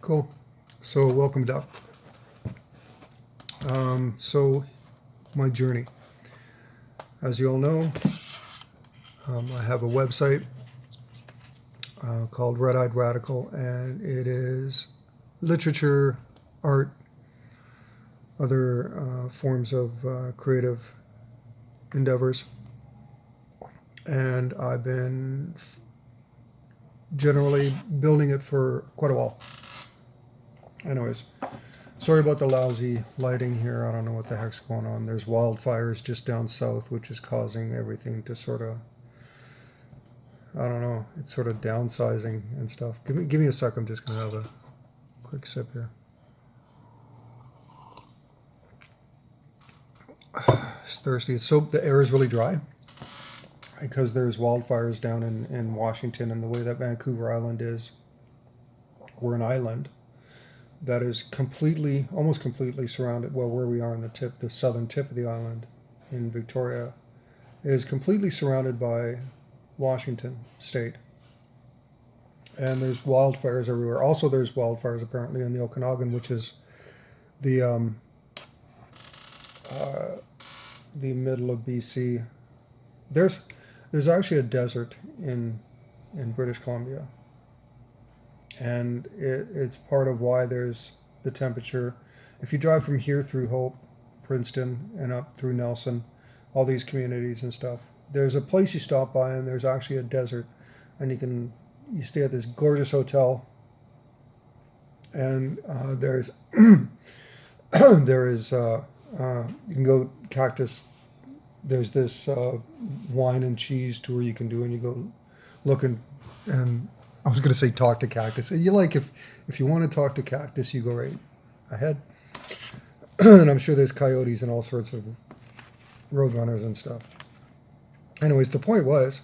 Cool. So welcome, Doc. So my journey. As you all know, I have a website called Red Eyed Radical, and it is literature, art, other forms of creative endeavors. And I've been generally building it for quite a while. Anyways, sorry about the lousy lighting here. I don't know what the heck's going on. There's wildfires just down south, which is causing everything to sort of, I don't know, it's sort of downsizing and stuff. Give me a sec. I'm just going to have a quick sip here. It's thirsty. So the air is really dry because there's wildfires down in Washington, and the way that Vancouver Island is, we're an island that is almost completely surrounded. Well, where we are on the southern tip of the island in Victoria, is completely surrounded by Washington State. And there's wildfires everywhere. Also, there's wildfires apparently in the Okanagan, which is the middle of BC. There's actually a desert in British Columbia. And it's part of why there's the temperature. If you drive from here through Hope, Princeton, and up through Nelson, all these communities and stuff, there's a place you stop by, and there's actually a desert, and you stay at this gorgeous hotel, and there's there is you can go cactus. There's this wine and cheese tour you can do, and you go looking and. I was going to say talk to cactus. If you want to talk to cactus, you go right ahead. And I'm sure there's coyotes and all sorts of roadrunners and stuff. Anyways, the point was,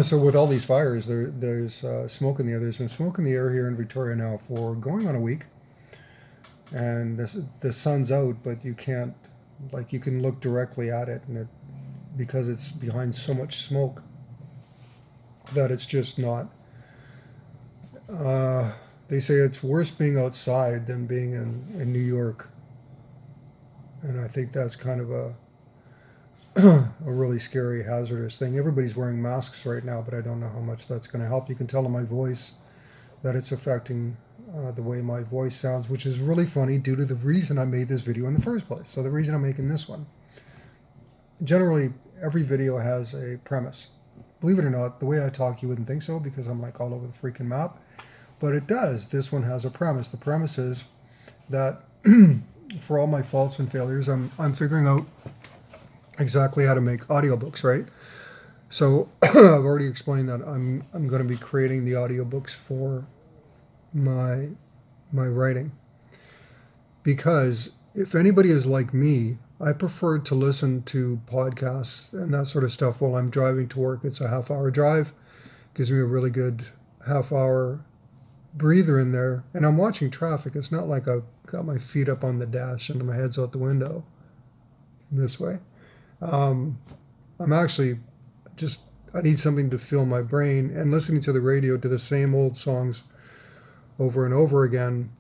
so with all these fires, there's smoke in the air. There's been smoke in the air here in Victoria now for going on a week. And the sun's out, but you can't, you can look directly at it, and because it's behind so much smoke that it's just not. They say it's worse being outside than being in New York. And I think that's kind of a really scary, hazardous thing. Everybody's wearing masks right now, but I don't know how much that's going to help. You can tell in my voice that it's affecting the way my voice sounds, which is really funny due to the reason I made this video in the first place. So the reason I'm making this one. Generally, every video has a premise. Believe it or not, the way I talk, you wouldn't think so because I'm like all over the freaking map. But it does. This one has a premise. The premise is that for all my faults and failures, I'm figuring out exactly how to make audiobooks, right? So I've already explained that I'm going to be creating the audiobooks for my writing. Because if anybody is like me, I prefer to listen to podcasts and that sort of stuff while I'm driving to work. It's a half-hour drive. Gives me a really good half-hour breather in there, and I'm watching traffic. It's not like I've got my feet up on the dash and my head's out the window this way. I'm actually I need something to fill my brain, and listening to the radio to the same old songs over and over again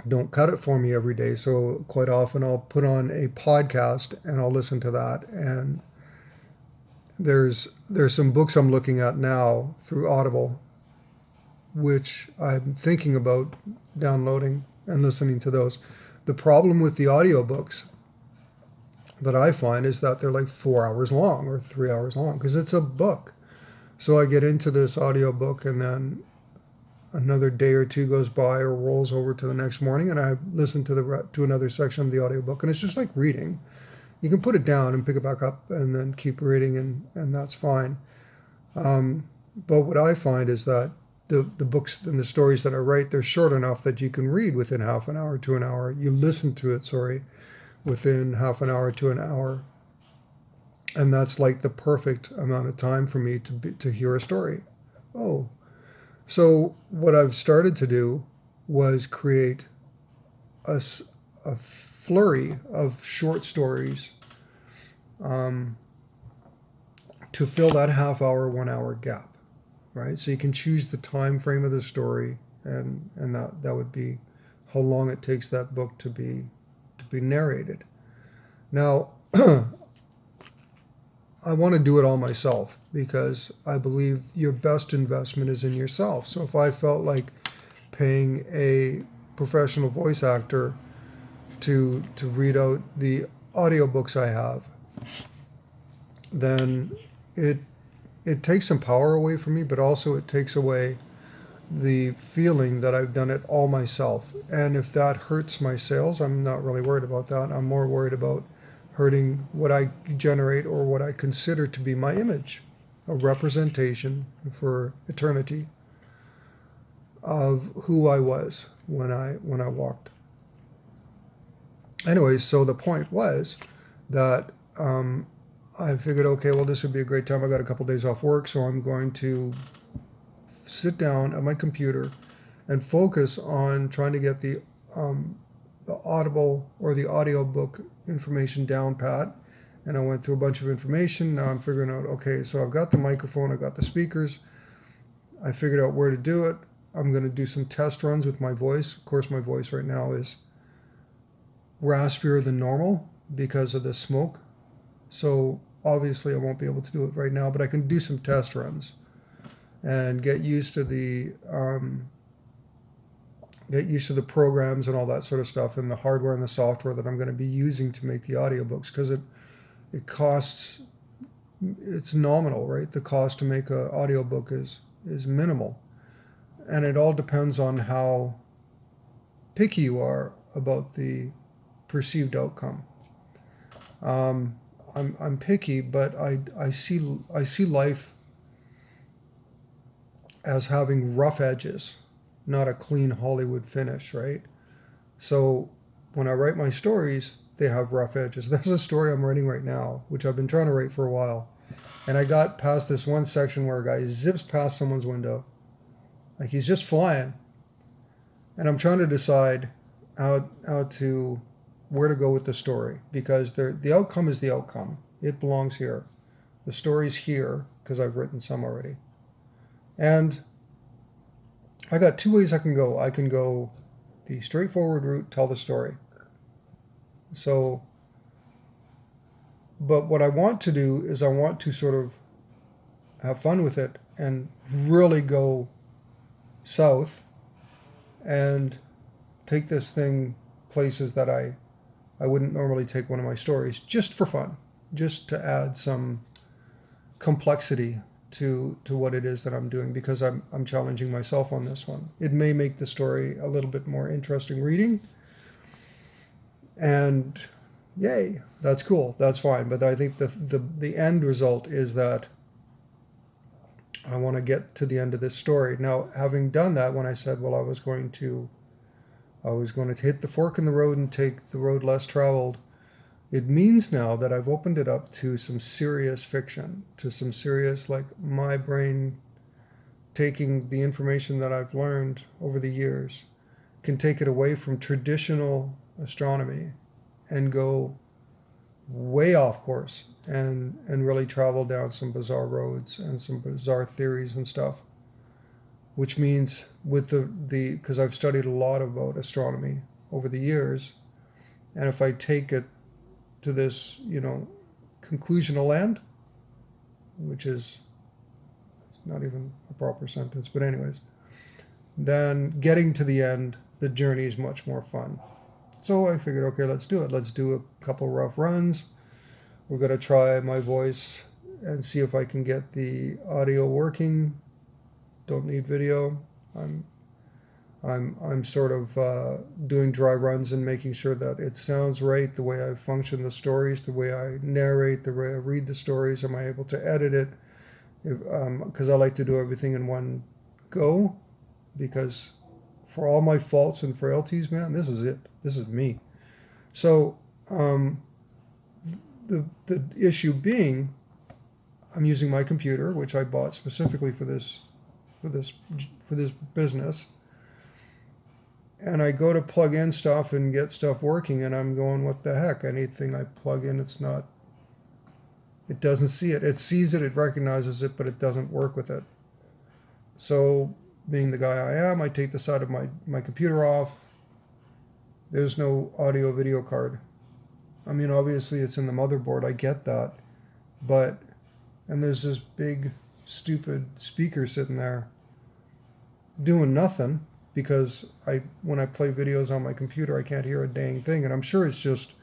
don't cut it for me every day. So quite often I'll put on a podcast and I'll listen to that. And there's some books I'm looking at now through Audible, which I'm thinking about downloading and listening to those. The problem with the audiobooks that I find is that they're like 4 hours long or 3 hours long because it's a book. So I get into this audiobook, and then another day or two goes by or rolls over to the next morning, and I listen to another section of the audiobook, and it's just like reading. You can put it down and pick it back up and then keep reading, and that's fine. But what I find is that the books and the stories that I write, they're short enough that you can read within half an hour to an hour. You listen to it, within half an hour to an hour. And that's like the perfect amount of time for me to hear a story. Oh, so what I've started to do was create a flurry of short stories to fill that half hour, 1 hour gap. Right? So you can choose the time frame of the story, and that would be how long it takes that book to be narrated. Now, I want to do it all myself because I believe your best investment is in yourself. So if I felt like paying a professional voice actor to read out the audiobooks I have, then it it takes some power away from me, but also it takes away the feeling that I've done it all myself. And if that hurts my sales, I'm not really worried about that. I'm more worried about hurting what I generate or what I consider to be my image, a representation for eternity of who I was when I walked. Anyways, so the point was that I figured, okay, well, this would be a great time. I got a couple days off work, so I'm going to sit down at my computer and focus on trying to get the Audible or the audiobook information down pat. And I went through a bunch of information. Now I'm figuring out, okay, so I've got the microphone, I've got the speakers. I figured out where to do it. I'm going to do some test runs with my voice. Of course, my voice right now is raspier than normal because of the smoke. So obviously I won't be able to do it right now, but I can do some test runs and get used to the programs and all that sort of stuff, and the hardware and the software that I'm going to be using to make the audiobooks, because it costs, it's nominal, right? The cost to make an audiobook is minimal, and it all depends on how picky you are about the perceived outcome. I'm picky, but I see life as having rough edges, not a clean Hollywood finish, right? So when I write my stories, they have rough edges. There's a story I'm writing right now, which I've been trying to write for a while. And I got past this one section where a guy zips past someone's window, like he's just flying. And I'm trying to decide how to, where to go with the story, because the outcome is the outcome. It belongs here. The story's here, because I've written some already. And I got two ways I can go. I can go the straightforward route, tell the story. So, but what I want to do is I want to sort of have fun with it and really go south and take this thing places that I wouldn't normally take one of my stories, just for fun, just to add some complexity to what it is that I'm doing, because I'm challenging myself on this one. It may make the story a little bit more interesting reading, and yay, that's cool, that's fine. But I think the end result is that I want to get to the end of this story. Now, having done that, when I said, well, I was going to hit the fork in the road and take the road less traveled, it means now that I've opened it up to some serious fiction, to some serious, like my brain taking the information that I've learned over the years, can take it away from traditional astronomy and go way off course and really travel down some bizarre roads and some bizarre theories and stuff. Which means with because I've studied a lot about astronomy over the years, and if I take it to this, conclusional end, which is, it's not even a proper sentence, but anyways, then getting to the end, the journey is much more fun. So I figured, okay, let's do it. Let's do a couple rough runs. We're going to try my voice and see if I can get the audio working. Don't need video. I'm sort of doing dry runs and making sure that it sounds right, the way I function the stories, the way I narrate, the way I read the stories. Am I able to edit it? Because I like to do everything in one go, because for all my faults and frailties, man, this is it. This is me. So the issue being, I'm using my computer, which I bought specifically for this business, and I go to plug in stuff and get stuff working, and I'm going, what the heck? Anything I plug in, it doesn't see it. It sees it, it recognizes it, but it doesn't work with it. So being the guy I am, I take the side of my computer off. There's no audio video card. I mean, obviously it's in the motherboard. I get that. But, and there's this big, stupid speaker sitting there doing nothing because when I play videos on my computer, I can't hear a dang thing. And I'm sure it's just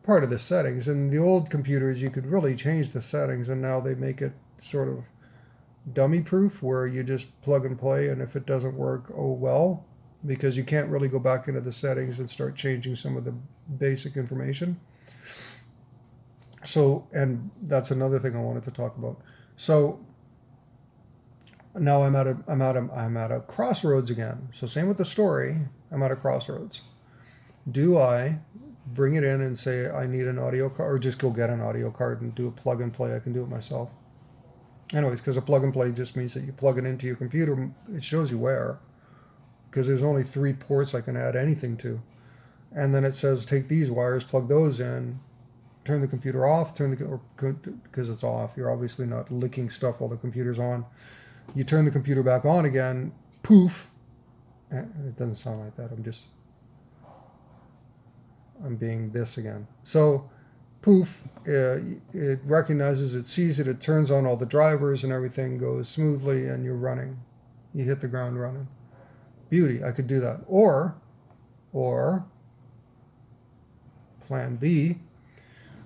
part of the settings. And the old computers, you could really change the settings, and now they make it sort of dummy proof where you just plug and play, and if it doesn't work, oh well, because you can't really go back into the settings and start changing some of the basic information. So, and that's another thing I wanted to talk about. So now I'm at a crossroads again. So same with the story. I'm at a crossroads. Do I bring it in and say I need an audio card, or just go get an audio card and do a plug and play? I can do it myself. Anyways, because a plug and play just means that you plug it into your computer. It shows you where, because there's only 3 ports I can add anything to. And then it says take these wires, plug those in, turn the computer off, because it's off. You're obviously not licking stuff while the computer's on. You turn the computer back on again, poof. It doesn't sound like that. I'm being this again. So poof, it recognizes, it sees it, it turns on all the drivers, and everything goes smoothly, and you're running. You hit the ground running. Beauty, I could do that. Or plan B,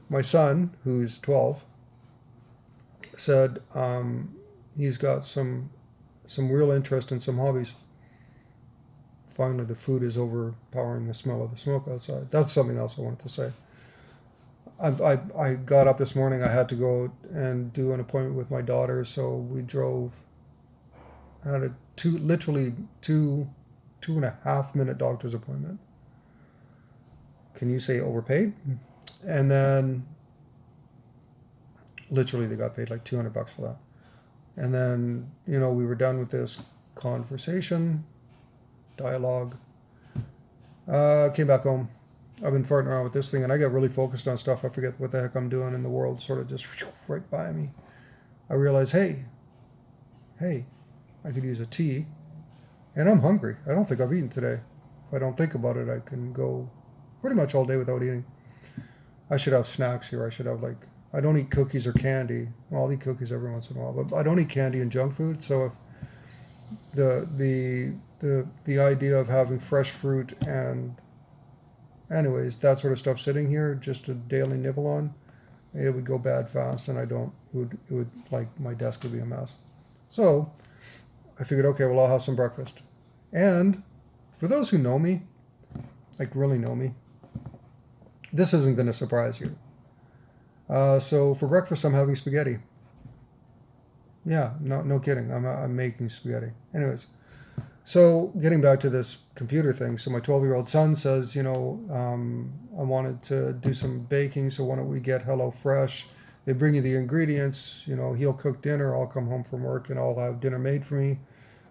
my son, who's 12, said he's got some real interest in some hobbies. Finally, the food is overpowering the smell of the smoke outside. That's something else I wanted to say. I got up this morning. I had to go and do an appointment with my daughter, so we drove. I had a literally two and a half minute doctor's appointment. Can you say overpaid? And then literally they got paid like $200 for that. And then, we were done with this conversation, dialogue. Came back home. I've been farting around with this thing, and I get really focused on stuff. I forget what the heck I'm doing, and the world sort of just right by me. I realize, hey, I could use a tea, and I'm hungry. I don't think I've eaten today. If I don't think about it, I can go pretty much all day without eating. I should have snacks here. I should have I don't eat cookies or candy. Well, I'll eat cookies every once in a while, but I don't eat candy and junk food. So if the idea of having fresh fruit and anyways, that sort of stuff sitting here, just a daily nibble on, it would go bad fast, and it would my desk would be a mess. So I figured, okay, well, I'll have some breakfast. And for those who know me, really know me, this isn't going to surprise you. So for breakfast, I'm having spaghetti. Yeah, no kidding. I'm making spaghetti. Anyways, so getting back to this computer thing. So my 12-year-old son says, I wanted to do some baking, so why don't we get HelloFresh? They bring you the ingredients. He'll cook dinner. I'll come home from work and I'll have dinner made for me.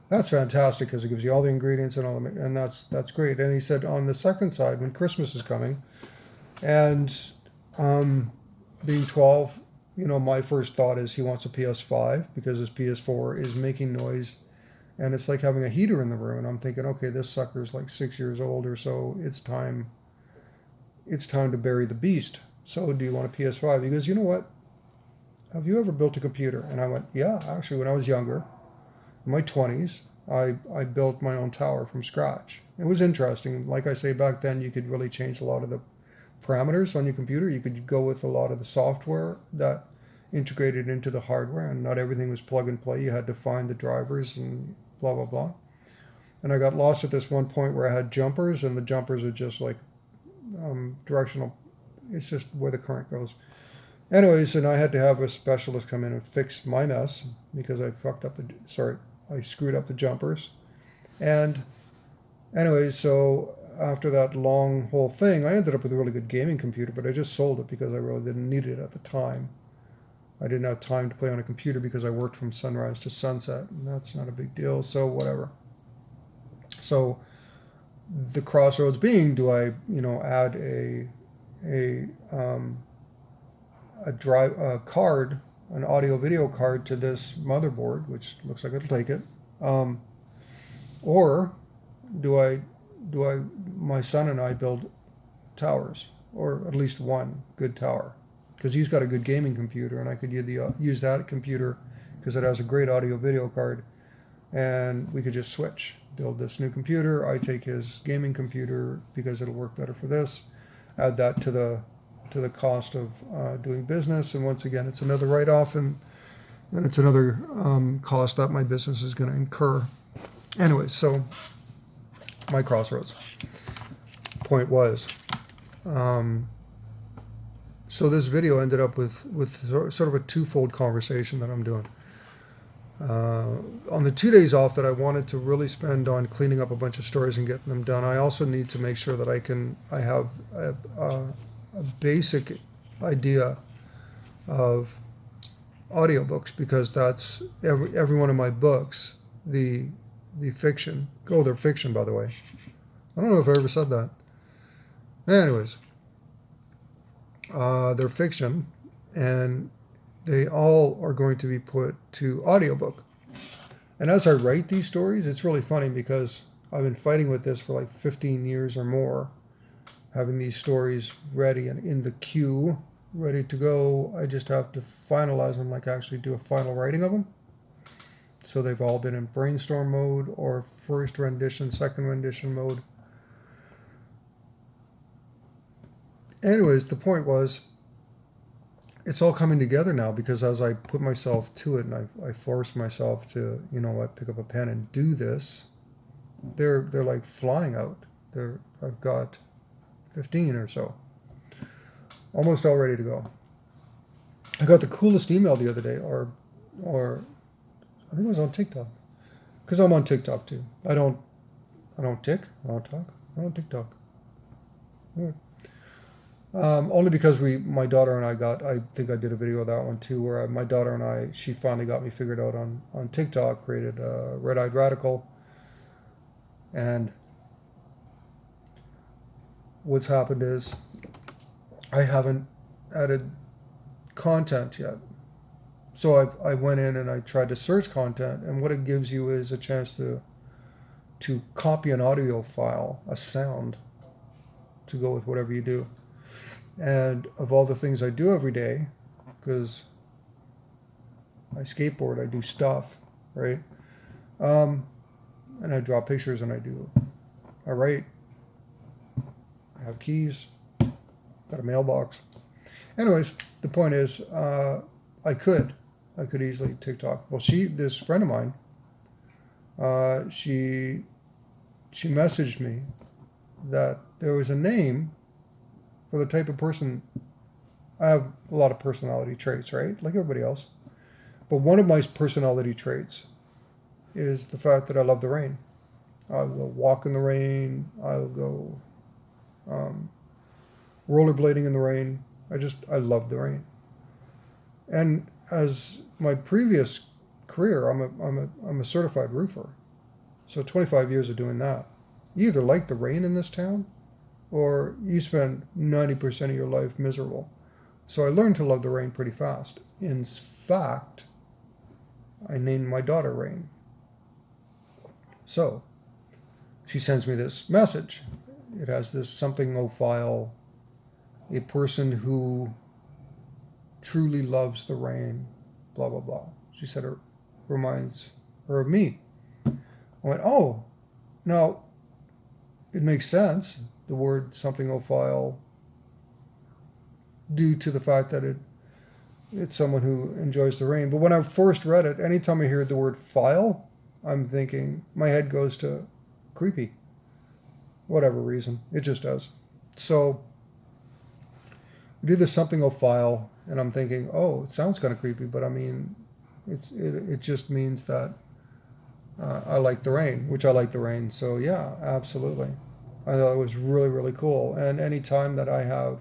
That's fantastic because it gives you all the ingredients and that's great. And he said on the second side, when Christmas is coming, and being 12, my first thought is he wants a PS5 because his PS4 is making noise, and it's like having a heater in the room. And I'm thinking, okay, this sucker's like 6 years old or so. It's time to bury the beast. So do you want a PS5? He goes, you know what? Have you ever built a computer? And I went, yeah, actually, when I was younger, in my 20s, I built my own tower from scratch. It was interesting. Like I say, back then you could really change a lot of the parameters on your computer. You could go with a lot of the software that integrated into the hardware, and not everything was plug and play. You had to find the drivers and blah, blah, blah. And I got lost at this one point where I had jumpers, and the jumpers are just like directional. It's just where the current goes. Anyways, and I had to have a specialist come in and fix my mess because I screwed up the jumpers. And anyways, so after that long whole thing, I ended up with a really good gaming computer, but I just sold it because I really didn't need it at the time. I didn't have time to play on a computer because I worked from sunrise to sunset, and that's not a big deal, so whatever. So the crossroads being, do I, add a an audio video card to this motherboard, which looks like it'll take it. Or do I my son and I build towers, or at least one good tower, because he's got a good gaming computer, and I could use that computer because it has a great audio video card, and we could just switch, build this new computer. I take his gaming computer because it'll work better for this. Add that to the cost of doing business, and once again, it's another write-off, and it's another cost that my business is going to incur. Anyway, so my crossroads point was, so this video ended up with sort of a twofold conversation that I'm doing. On the 2 days off that I wanted to really spend on cleaning up a bunch of stories and getting them done, I also need to make sure that I have a basic idea of audiobooks, because that's every one of my books, the fiction. Oh, they're fiction, by the way. I don't know if I ever said that. Anyways, they're fiction, and they all are going to be put to audiobook. And as I write these stories, it's really funny because I've been fighting with this for like 15 years or more, having these stories ready and in the queue, ready to go. I just have to finalize them, like actually do a final writing of them. So they've all been in brainstorm mode or first rendition, second rendition mode. Anyways, the point was, it's all coming together now, because as I put myself to it and I force myself to, pick up a pen and do this, they're like flying out. I've got 15 or so, almost all ready to go. I got the coolest email the other day, or I think it was on TikTok, because I'm on TikTok too. I don't tick. I don't talk. I don't TikTok. Yeah. Only because my daughter and I think I did a video of that one too, where my daughter and she finally got me figured out on TikTok, created Red-Eyed Radical. And what's happened is I haven't added content yet. So I went in and I tried to search content, and what it gives you is a chance to copy an audio file, a sound, to go with whatever you do. And of all the things I do every day, because I skateboard, I do stuff, right? And I draw pictures, and I write, I have keys, got a mailbox. Anyways, the point is, I could easily TikTok. Well, this friend of mine, she messaged me that there was a name for the type of person. I have a lot of personality traits, right? Like everybody else. But one of my personality traits is the fact that I love the rain. I'll go walk in the rain. I'll go rollerblading in the rain. I love the rain. And as my previous career, I'm a certified roofer. So 25 years of doing that. You either like the rain in this town, or you spend 90% of your life miserable. So I learned to love the rain pretty fast. In fact, I named my daughter Rain. So she sends me this message. It has this something file, a person who truly loves the rain, blah, blah, blah. She said it reminds her of me. I went, oh, now it makes sense. The word something file, due to the fact that it's someone who enjoys the rain. But when I first read it, anytime I hear the word file, I'm thinking, my head goes to creepy. Whatever reason, it just does. So we do this something file, and I'm thinking, oh, it sounds kind of creepy, but I mean, it just means that I like the rain, which I like the rain. So yeah, absolutely. I thought it was really, really cool. And any time that I have,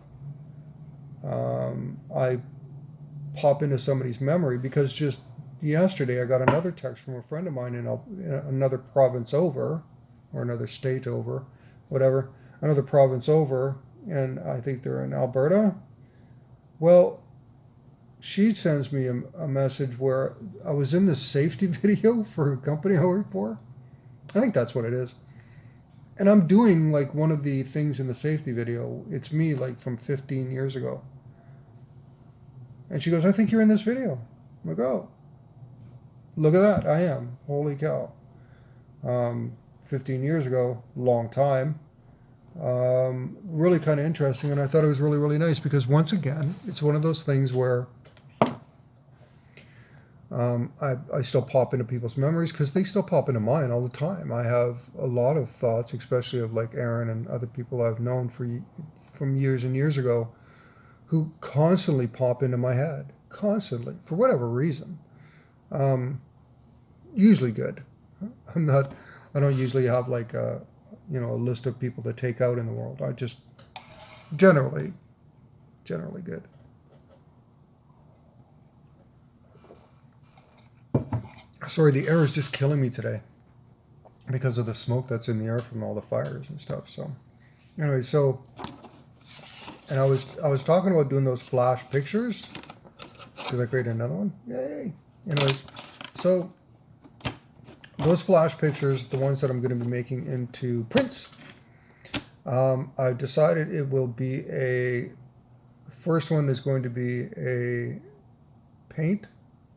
I pop into somebody's memory, because just yesterday I got another text from a friend of mine in another province over, or another state over, whatever, another province over, and I think they're in Alberta. Well, she sends me a message where I was in this safety video for a company I work for, I think that's what it is. And I'm doing like one of the things in the safety video. It's me like from 15 years ago. And she goes, I think you're in this video. I'm like, oh, look at that. I am. Holy cow. 15 years ago, long time. Really kind of interesting. And I thought it was really, really nice because once again, it's one of those things where I still pop into people's memories because they still pop into mine all the time. I have a lot of thoughts, especially of like Aaron and other people I've known from years and years ago, who constantly pop into my head, constantly for whatever reason. Usually good. I'm not. I don't usually have like a list of people to take out in the world. I just generally good. Sorry, the air is just killing me today because of the smoke that's in the air from all the fires and stuff. So, anyway, and I was talking about doing those flash pictures because I created another one. Yay! Anyways, so those flash pictures, the ones that I'm going to be making into prints, I've decided it will be first one is going to be a paint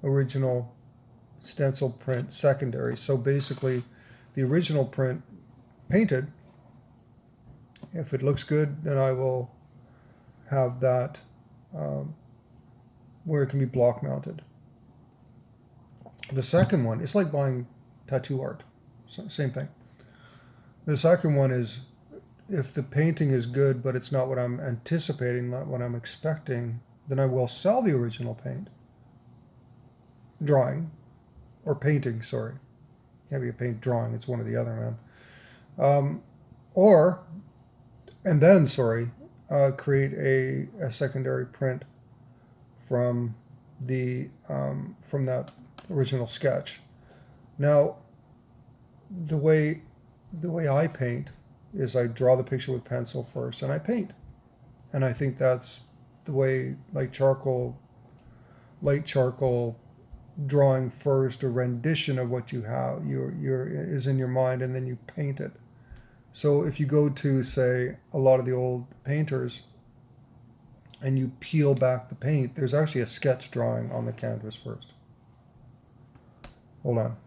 original stencil print secondary. So basically the original print painted. If it looks good, then I will have that where it can be block mounted. The second one, it's like buying tattoo art. Same thing. The second one is if the painting is good, but it's not what I'm anticipating, not what I'm expecting, then I will sell the original drawing, or painting, sorry. Can't be a paint drawing, it's one or the other, man. Create a secondary print from from that original sketch. Now, the way I paint is I draw the picture with pencil first and I paint. And I think that's the way, like light charcoal drawing first, a rendition of what you have is in your mind, and then you paint it. So if you go to, say, a lot of the old painters and you peel back the paint, there's actually a sketch drawing on the canvas first. Hold on.